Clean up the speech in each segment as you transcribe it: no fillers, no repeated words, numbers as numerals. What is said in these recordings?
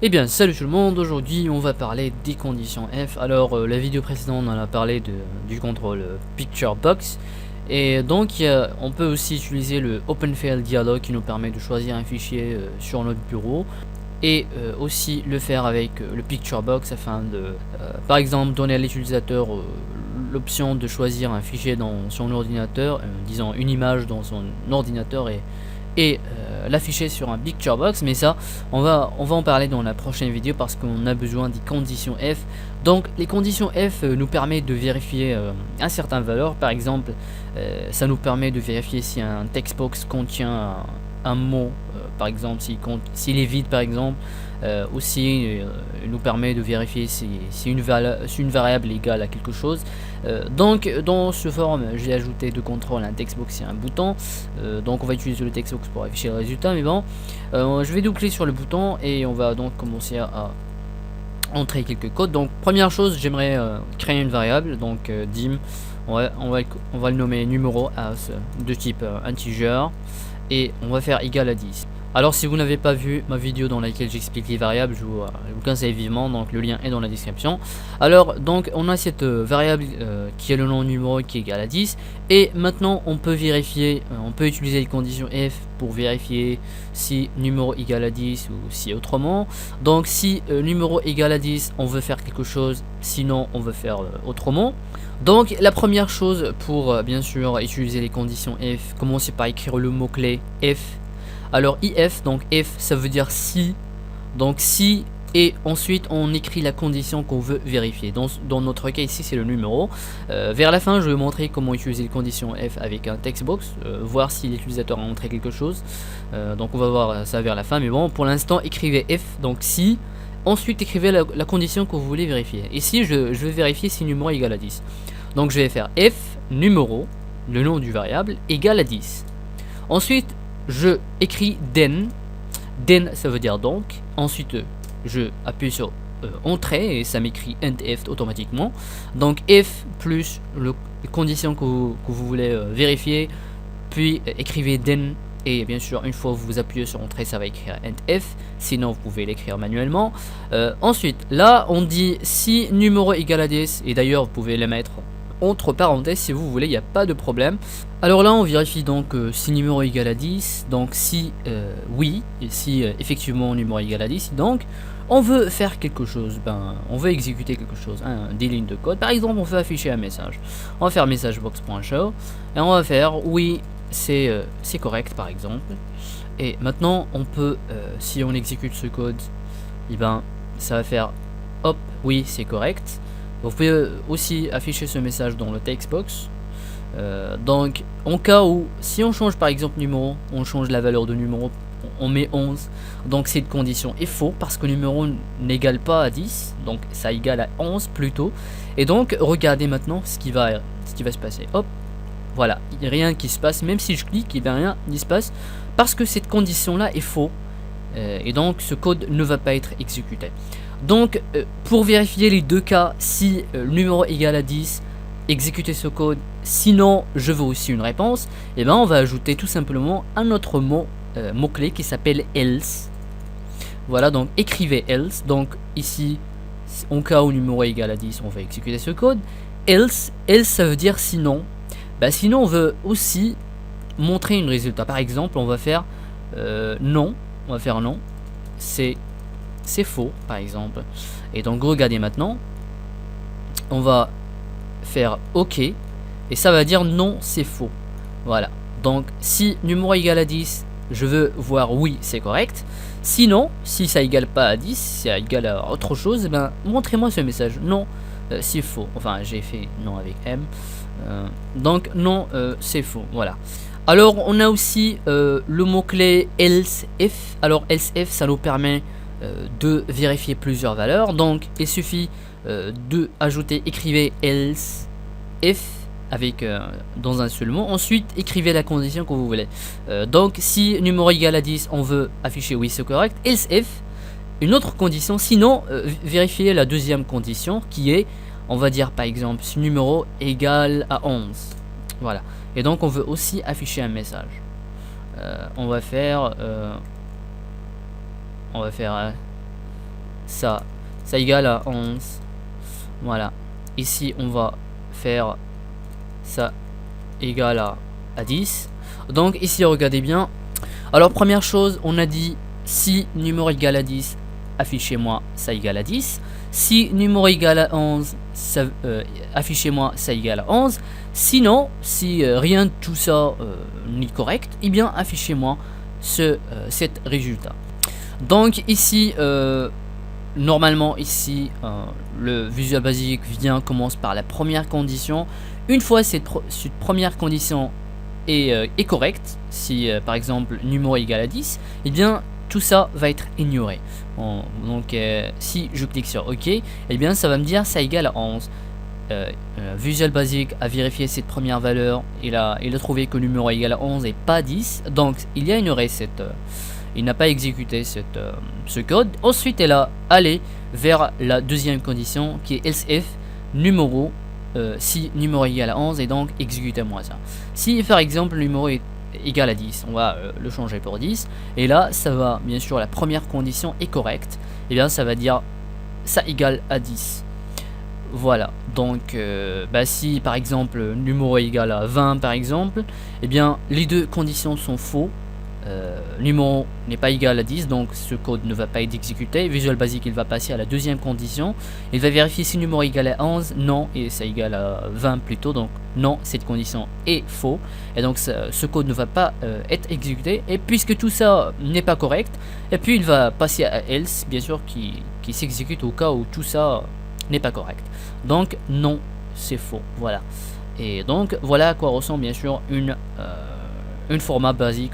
Eh bien salut tout le monde, aujourd'hui on va parler des conditions F. Alors la vidéo précédente on a parlé du contrôle Picture Box. Et donc on peut aussi utiliser le OpenFL Dialog qui nous permet de choisir un fichier sur notre bureau. Et aussi le faire avec le Picture Box afin de par exemple donner à l'utilisateur l'option de choisir un fichier dans son ordinateur, disons une image dans son ordinateur et l'afficher sur un Picture Box. Mais ça on va en parler dans la prochaine vidéo parce qu'on a besoin des conditions F. Donc les conditions F nous permet de vérifier un certain valeur. Par exemple ça nous permet de vérifier si un textbox contient un mot, par exemple s'il est vide par exemple. Aussi nous permet de vérifier si une variable est égale à quelque chose. Donc dans ce forme j'ai ajouté deux contrôles, un textbox et un bouton. Donc on va utiliser le textbox pour afficher le résultat, mais bon je vais double-cliquer sur le bouton et on va donc commencer à entrer quelques codes. Donc première chose, j'aimerais créer une variable, donc dim, on va le nommer numéro as de type integer et on va faire égal à 10. Alors si vous n'avez pas vu ma vidéo dans laquelle j'explique les variables, je vous conseille vivement, donc le lien est dans la description. Alors donc on a cette variable qui est le nom numéro qui est égal à 10, et maintenant on peut vérifier, on peut utiliser les conditions F pour vérifier si numéro égal à 10 ou si autrement. Donc si numéro égal à 10 on veut faire quelque chose, sinon on veut faire autrement. Donc la première chose pour bien sûr utiliser les conditions F, commencez par écrire le mot clé F. Alors if, donc if ça veut dire si, donc si, et ensuite on écrit la condition qu'on veut vérifier. Dans notre cas ici c'est le numéro. Vers la fin je vais montrer comment utiliser les conditions F avec un textbox, voir si l'utilisateur a montré quelque chose. Donc on va voir ça vers la fin, mais bon pour l'instant écrivez F, donc si, ensuite écrivez la condition que vous voulez vérifier. Ici je vais vérifier si numéro est égal à 10. Donc je vais faire F numéro, le nom du variable, égal à 10. Ensuite je écris den ça veut dire donc. Ensuite je appuie sur entrée et ça m'écrit end f automatiquement. Donc f plus les conditions que vous voulez vérifier, puis écrivez den, et bien sûr une fois vous appuyez sur entrée ça va écrire end f, sinon vous pouvez l'écrire manuellement. Ensuite là on dit si numéro égal à 10, et d'ailleurs vous pouvez le mettre entre parenthèses si vous voulez, il n'y a pas de problème. Alors là on vérifie donc si numéro égal à 10, donc si oui, et si effectivement numéro égal à 10, donc on veut faire quelque chose, on veut exécuter quelque chose, des lignes de code. Par exemple on veut afficher un message, on va faire messagebox.show et on va faire oui c'est correct par exemple. Et maintenant on peut si on exécute ce code, et ça va faire hop oui c'est correct. Vous pouvez aussi afficher ce message dans le textbox. Donc en cas où si on change par exemple numéro, on change la valeur de numéro, on met 11, donc cette condition est faux parce que numéro n'égale pas à 10, donc ça égale à 11 plutôt. Et donc regardez maintenant ce qui va se passer. Hop, voilà, il n'y a rien qui se passe, même si je clique, il n'y a rien qui se passe parce que cette condition là est faux, et donc ce code ne va pas être exécuté. Donc pour vérifier les deux cas, si le numéro égal à 10, exécuter ce code, sinon je veux aussi une réponse, et on va ajouter tout simplement un autre mot clé qui s'appelle else. Voilà, donc écrivez else. Donc ici en cas où numéro égal à 10 on va exécuter ce code. Else ça veut dire sinon. Sinon on veut aussi montrer un résultat. Par exemple on va faire non, on va faire non, c'est faux par exemple. Et donc regardez maintenant, on va faire ok et ça va dire non c'est faux. Voilà, donc si numéro égal à 10, je veux voir oui c'est correct, sinon si ça égale pas à 10, si ça égale à autre chose, montrez-moi ce message non c'est faux. Enfin j'ai fait non avec M, donc non c'est faux. Voilà. Alors on a aussi le mot clé else if. Alors else if ça nous permet de vérifier plusieurs valeurs. Donc il suffit de ajouter, écrivez else if avec dans un seul mot, ensuite écrivez la condition que vous voulez. Donc si numéro égal à 10 on veut afficher oui c'est correct, else if une autre condition, sinon vérifiez la deuxième condition qui est, on va dire par exemple si numéro égal à 11. Voilà, et donc on veut aussi afficher un message. On va faire ça égale à 11. Voilà. Ici, on va faire ça égale à 10. Donc ici, regardez bien. Alors première chose, on a dit si numéro égal à 10, affichez-moi ça égale à 10. Si numéro égal à 11, affichez-moi ça égale à 11. Sinon, si rien de tout ça n'est correct, eh bien affichez-moi cet résultat. Donc ici, normalement ici, le Visual Basic commence par la première condition. Une fois cette première condition est correcte, si par exemple numéro égal à 10, eh bien tout ça va être ignoré. Donc si je clique sur OK, eh bien ça va me dire ça égale à 11. Visual Basic a vérifié cette première valeur, il a trouvé que numéro égal à 11 et pas 10, donc il y a ignoré il n'a pas exécuté ce code. Ensuite elle a allé vers la deuxième condition qui est else if numéro si numéro égal à 11, et donc exécutez-moi ça. Si par exemple le numéro est égal à 10, on va le changer pour 10, et là ça va, bien sûr, la première condition est correcte, et bien ça va dire ça égale à 10. Voilà, donc si par exemple numéro égal à 20 par exemple, et bien les deux conditions sont faux. Numéro n'est pas égal à 10, donc ce code ne va pas être exécuté. Visual Basic il va passer à la deuxième condition, il va vérifier si numéro égal à 11, non, et ça égale à 20 plutôt, donc non, cette condition est faux, et donc ce code ne va pas être exécuté. Et puisque tout ça n'est pas correct, et puis il va passer à else, bien sûr, qui s'exécute au cas où tout ça n'est pas correct. Donc non, c'est faux, voilà. Et donc voilà à quoi ressemble bien sûr une format basique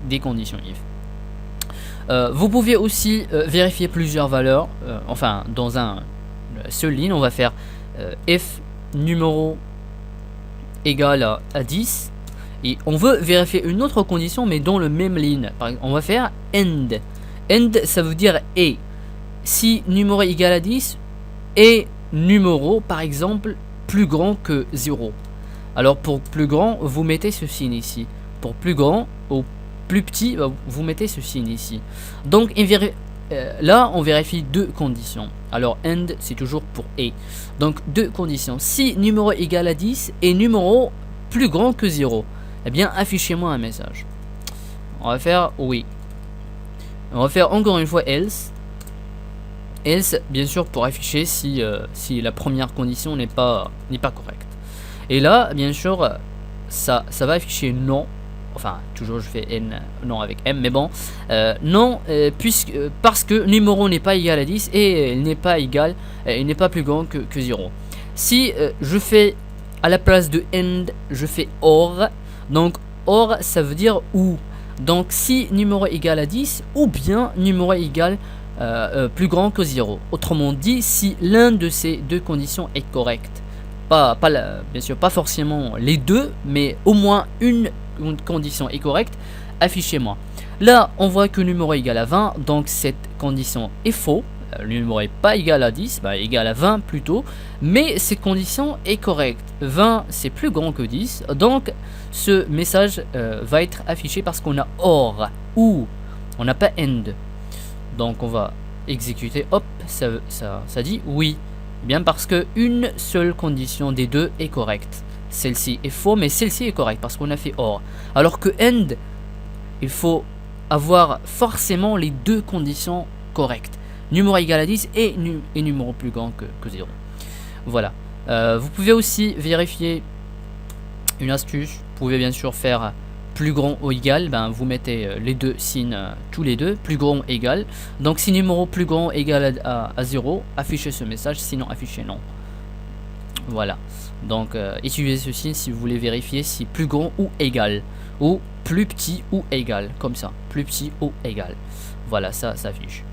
des conditions if. Vous pouvez aussi vérifier plusieurs valeurs, enfin dans un seule ligne. On va faire if numéro égal à 10, et on veut vérifier une autre condition mais dans le même ligne. Par exemple, on va faire end. End, ça veut dire et. Si numéro égal à 10 et numéro par exemple plus grand que 0. Alors pour plus grand, vous mettez ce signe ici. Pour plus grand ou plus petit, vous mettez ce signe ici. Donc là on vérifie deux conditions. Alors end c'est toujours pour et. Donc deux conditions. Si numéro égal à 10 et numéro plus grand que 0, eh bien affichez-moi un message. On va faire oui. On va faire encore une fois else. Else, bien sûr, pour afficher si la première condition n'est pas correcte. Et là, bien sûr, ça va afficher non. Enfin, toujours je fais n, non avec m, mais bon, non, parce que numéro n'est pas égal à 10 et il n'est pas égal, il n'est pas plus grand que 0. Si je fais à la place de end, je fais or, donc or ça veut dire ou. Donc si numéro égal à 10 ou bien numéro égal plus grand que 0. Autrement dit, si l'un de ces deux conditions est correcte, bien sûr pas forcément les deux, mais au moins une condition est correcte, affichez-moi. Là on voit que numéro égal à 20, donc cette condition est faux. Le numéro est pas égal à 10, égal à 20 plutôt, mais cette condition est correcte. 20 c'est plus grand que 10, donc ce message va être affiché parce qu'on a or ou on n'a pas end. Donc on va exécuter, hop, ça dit oui. Bien parce que une seule condition des deux est correcte. Celle-ci est faux, mais celle-ci est correcte parce qu'on a fait or. Alors que end, il faut avoir forcément les deux conditions correctes. Numéro égal à 10 et numéro plus grand que 0. Voilà. Vous pouvez aussi vérifier une astuce. Vous pouvez bien sûr faire plus grand ou égal, vous mettez les deux signes tous les deux, plus grand égal. Donc si numéro plus grand égal à 0, affichez ce message, sinon affichez non. Voilà, donc utilisez ce signe si vous voulez vérifier si plus grand ou égal, ou plus petit ou égal, comme ça, plus petit ou égal. Voilà, ça s'affiche.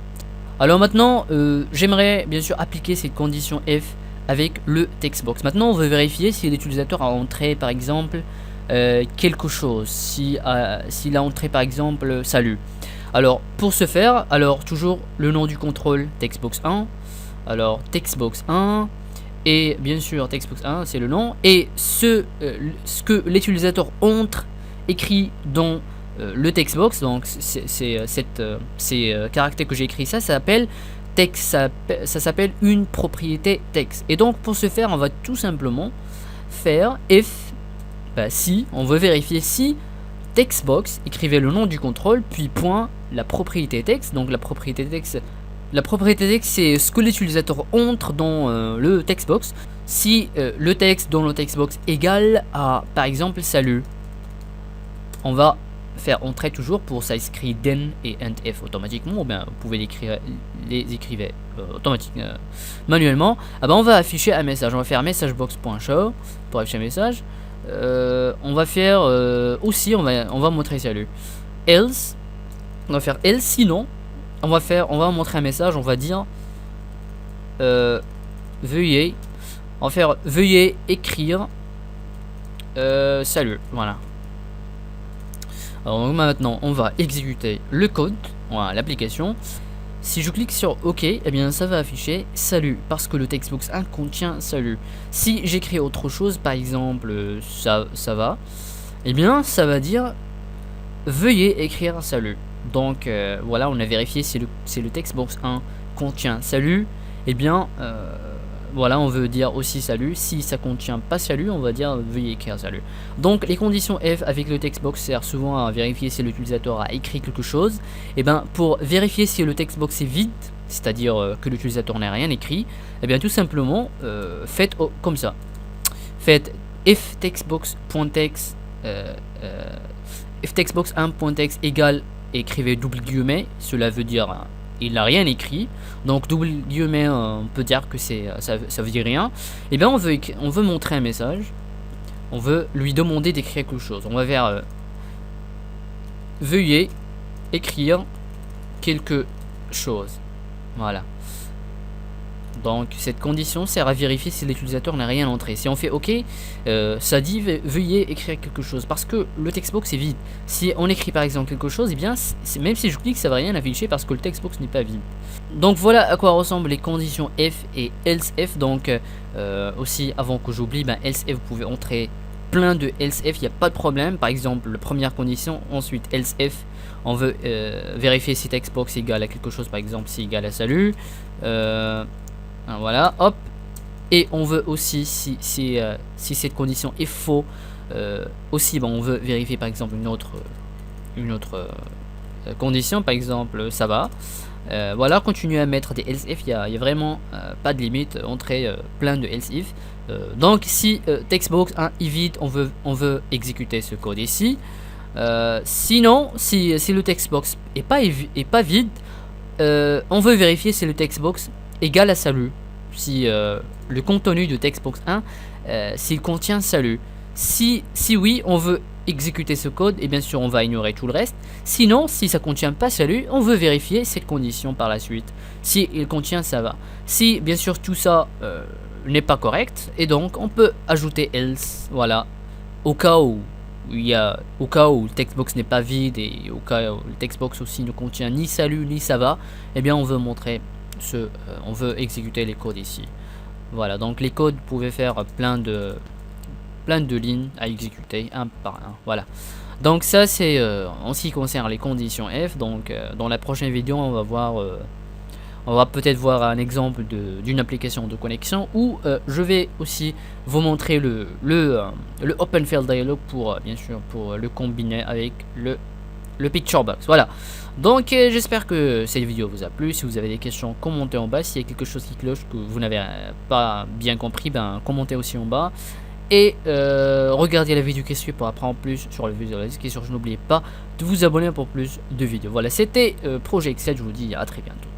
Alors maintenant, j'aimerais bien sûr appliquer cette condition F avec le textbox. Maintenant on veut vérifier si l'utilisateur a entré par exemple quelque chose, s'il a entré par exemple salut. Alors pour ce faire, alors toujours le nom du contrôle textbox 1, alors textbox 1, et bien sûr textbox 1 c'est le nom, et ce que l'utilisateur entre écrit dans le textbox, donc ces caractères que j'ai écrit, ça s'appelle texte, ça s'appelle une propriété texte. Et donc pour ce faire, on va tout simplement faire if, si, on veut vérifier si textbox, écrivez le nom du contrôle, puis point, la propriété texte. Donc la propriété texte c'est ce que l'utilisateur entre dans le textbox. Si le texte dans le textbox égale à, par exemple, salut, on va faire entrer toujours pour ça écrit then et f automatiquement, ou bien vous pouvez les écrire automatiquement manuellement. On va afficher un message. On va faire messagebox.show pour afficher un message. On va faire aussi, on va montrer salut. Else, on va faire else, sinon on va montrer un message. On va dire veuillez, on va faire veuillez écrire salut. Voilà. Alors maintenant on va exécuter le code, voilà, l'application. Si je clique sur OK, eh bien ça va afficher salut parce que le textbox 1 contient salut. Si j'écris autre chose, par exemple ça va, eh bien ça va dire veuillez écrire salut. Donc voilà, on a vérifié si le textbox 1 contient salut. Eh bien voilà, on veut dire aussi salut. Si ça contient pas salut, on va dire veuillez écrire salut. Donc les conditions F avec le textbox servent souvent à vérifier si l'utilisateur a écrit quelque chose. Et bien pour vérifier si le textbox est vide, c'est-à-dire que l'utilisateur n'a rien écrit, et bien tout simplement faites comme ça. Faites if textbox.text if textbox1.text égale, écrivez double guillemets, cela veut dire il n'a rien écrit. Donc double guillemets, on peut dire que ça veut dire rien. Et bien on veut montrer un message, on veut lui demander d'écrire quelque chose. On va vers veuillez écrire quelque chose. Voilà. Donc cette condition sert à vérifier si l'utilisateur n'a rien entré. Si on fait OK, ça dit veuillez écrire quelque chose parce que le textbox est vide. Si on écrit par exemple quelque chose, et bien même si je clique, ça va rien afficher parce que le textbox n'est pas vide. Donc voilà à quoi ressemblent les conditions F et else F. Donc aussi avant que j'oublie, else F, vous pouvez entrer plein de else F, il n'y a pas de problème. Par exemple la première condition, ensuite else F, on veut vérifier si textbox est égal à quelque chose, par exemple si égal à salut. Voilà, hop. Et on veut aussi, si cette condition est faux, aussi on veut vérifier par exemple une autre condition, par exemple ça va. Voilà, continuez à mettre des else if, il y a vraiment pas de limite, entrez plein de else if. Donc si textbox 1 est vide, on veut exécuter ce code ici. Sinon, si le textbox est pas vide, on veut vérifier si le textbox égal à salut. Si le contenu de textbox 1 s'il contient salut. Si oui, on veut exécuter ce code et bien sûr on va ignorer tout le reste. Sinon, si ça contient pas salut, on veut vérifier cette condition par la suite. Si il contient, ça va. Si bien sûr tout ça n'est pas correct, et donc on peut ajouter else. Voilà, au cas où le textbox n'est pas vide et au cas où le textbox aussi ne contient ni salut ni ça va, et bien on veut montrer on veut exécuter les codes ici. Voilà, donc les codes pouvaient faire plein de lignes à exécuter un par un. Voilà, donc ça c'est en ce qui concerne les conditions F. Donc dans la prochaine vidéo on va peut-être voir un exemple d'une application de connexion où je vais aussi vous montrer le OpenFL Dialog pour bien sûr pour le combiner avec le Picture Box. Voilà, donc j'espère que cette vidéo vous a plu. Si vous avez des questions, commentez en bas. S'il y a quelque chose qui cloche, que vous n'avez pas bien compris, commentez aussi en bas. Et regardez la vidéo qui suit pour apprendre plus sur le visualisation. Et surtout n'oubliez pas de vous abonner pour plus de vidéos. Voilà, c'était Projet Excel. Je vous dis à très bientôt.